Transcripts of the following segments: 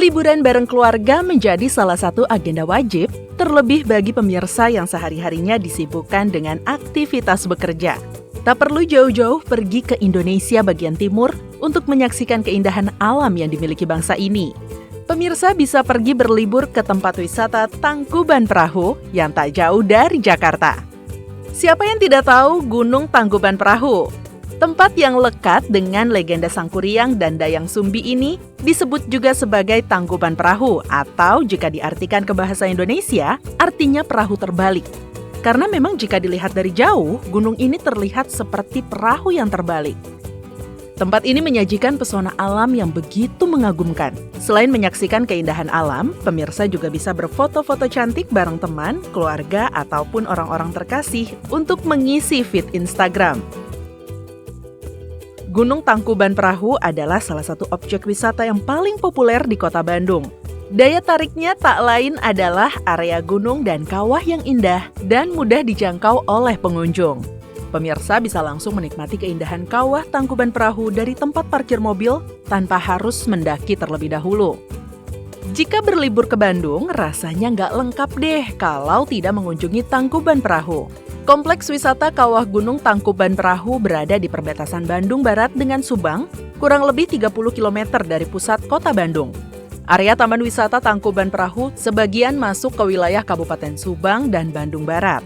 Liburan bareng keluarga menjadi salah satu agenda wajib, terlebih bagi pemirsa yang sehari-harinya disibukkan dengan aktivitas bekerja. Tak perlu jauh-jauh pergi ke Indonesia bagian timur untuk menyaksikan keindahan alam yang dimiliki bangsa ini. Pemirsa bisa pergi berlibur ke tempat wisata Tangkuban Perahu yang tak jauh dari Jakarta. Siapa yang tidak tahu Gunung Tangkuban Perahu? Tempat yang lekat dengan legenda Sangkuriang dan Dayang Sumbi ini disebut juga sebagai Tangkuban Perahu atau jika diartikan ke bahasa Indonesia, artinya perahu terbalik. Karena memang jika dilihat dari jauh, gunung ini terlihat seperti perahu yang terbalik. Tempat ini menyajikan pesona alam yang begitu mengagumkan. Selain menyaksikan keindahan alam, pemirsa juga bisa berfoto-foto cantik bareng teman, keluarga, ataupun orang-orang terkasih untuk mengisi feed Instagram. Gunung Tangkuban Perahu adalah salah satu objek wisata yang paling populer di kota Bandung. Daya tariknya tak lain adalah area gunung dan kawah yang indah dan mudah dijangkau oleh pengunjung. Pemirsa bisa langsung menikmati keindahan kawah Tangkuban Perahu dari tempat parkir mobil tanpa harus mendaki terlebih dahulu. Jika berlibur ke Bandung, rasanya nggak lengkap deh kalau tidak mengunjungi Tangkuban Perahu. Kompleks wisata Kawah Gunung Tangkuban Perahu berada di perbatasan Bandung Barat dengan Subang, kurang lebih 30 km dari pusat kota Bandung. Area Taman Wisata Tangkuban Perahu sebagian masuk ke wilayah Kabupaten Subang dan Bandung Barat.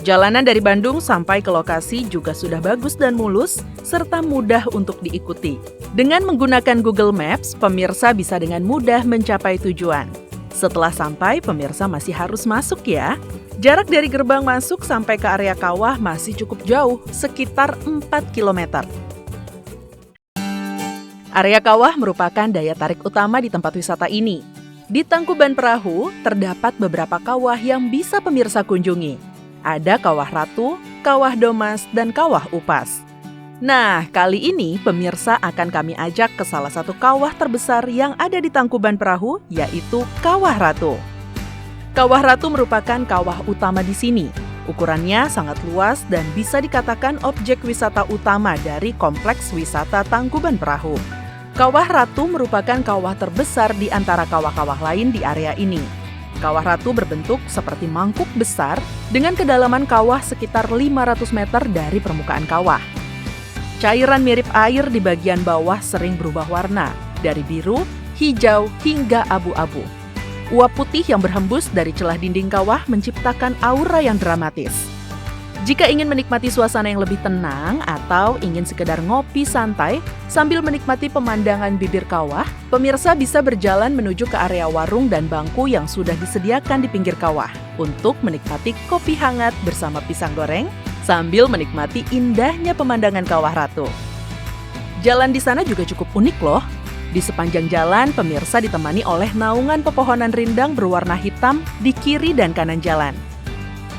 Jalanan dari Bandung sampai ke lokasi juga sudah bagus dan mulus, serta mudah untuk diikuti. Dengan menggunakan Google Maps, pemirsa bisa dengan mudah mencapai tujuan. Setelah sampai, pemirsa masih harus masuk ya. Jarak dari gerbang masuk sampai ke area kawah masih cukup jauh, sekitar 4 km. Area kawah merupakan daya tarik utama di tempat wisata ini. Di Tangkuban Perahu, terdapat beberapa kawah yang bisa pemirsa kunjungi. Ada Kawah Ratu, Kawah Domas, dan Kawah Upas. Nah, kali ini pemirsa akan kami ajak ke salah satu kawah terbesar yang ada di Tangkuban Perahu, yaitu Kawah Ratu. Kawah Ratu merupakan kawah utama di sini. Ukurannya sangat luas dan bisa dikatakan objek wisata utama dari kompleks wisata Tangkuban Perahu. Kawah Ratu merupakan kawah terbesar di antara kawah-kawah lain di area ini. Kawah Ratu berbentuk seperti mangkuk besar dengan kedalaman kawah sekitar 500 meter dari permukaan kawah. Cairan mirip air di bagian bawah sering berubah warna, dari biru, hijau, hingga abu-abu. Uap putih yang berhembus dari celah dinding kawah menciptakan aura yang dramatis. Jika ingin menikmati suasana yang lebih tenang atau ingin sekedar ngopi santai sambil menikmati pemandangan bibir kawah, pemirsa bisa berjalan menuju ke area warung dan bangku yang sudah disediakan di pinggir kawah untuk menikmati kopi hangat bersama pisang goreng sambil menikmati indahnya pemandangan Kawah Ratu. Jalan di sana juga cukup unik loh. Di sepanjang jalan, pemirsa ditemani oleh naungan pepohonan rindang berwarna hitam di kiri dan kanan jalan.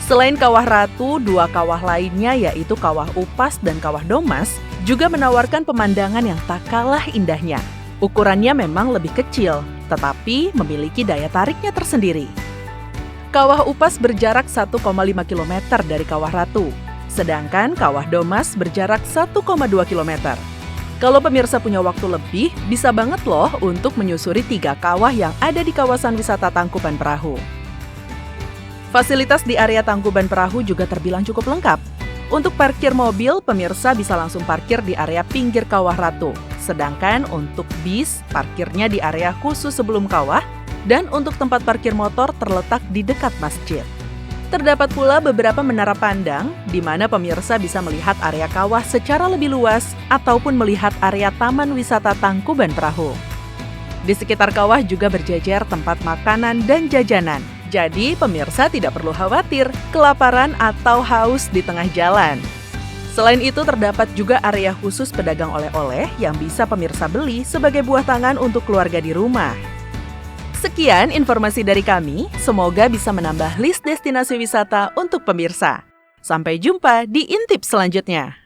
Selain Kawah Ratu, dua kawah lainnya yaitu Kawah Upas dan Kawah Domas juga menawarkan pemandangan yang tak kalah indahnya. Ukurannya memang lebih kecil, tetapi memiliki daya tariknya tersendiri. Kawah Upas berjarak 1,5 km dari Kawah Ratu, sedangkan Kawah Domas berjarak 1,2 km. Kalau pemirsa punya waktu lebih, bisa banget loh untuk menyusuri 3 kawah yang ada di kawasan wisata Tangkuban Perahu. Fasilitas di area Tangkuban Perahu juga terbilang cukup lengkap. Untuk parkir mobil, pemirsa bisa langsung parkir di area pinggir Kawah Ratu. Sedangkan untuk bis, parkirnya di area khusus sebelum kawah, dan untuk tempat parkir motor terletak di dekat masjid. Terdapat pula beberapa menara pandang, di mana pemirsa bisa melihat area kawah secara lebih luas ataupun melihat area Taman Wisata Tangkuban Perahu. Di sekitar kawah juga berjejer tempat makanan dan jajanan. Jadi pemirsa tidak perlu khawatir kelaparan atau haus di tengah jalan. Selain itu terdapat juga area khusus pedagang oleh-oleh yang bisa pemirsa beli sebagai buah tangan untuk keluarga di rumah. Sekian informasi dari kami, semoga bisa menambah list destinasi wisata untuk pemirsa. Sampai jumpa di Intip selanjutnya.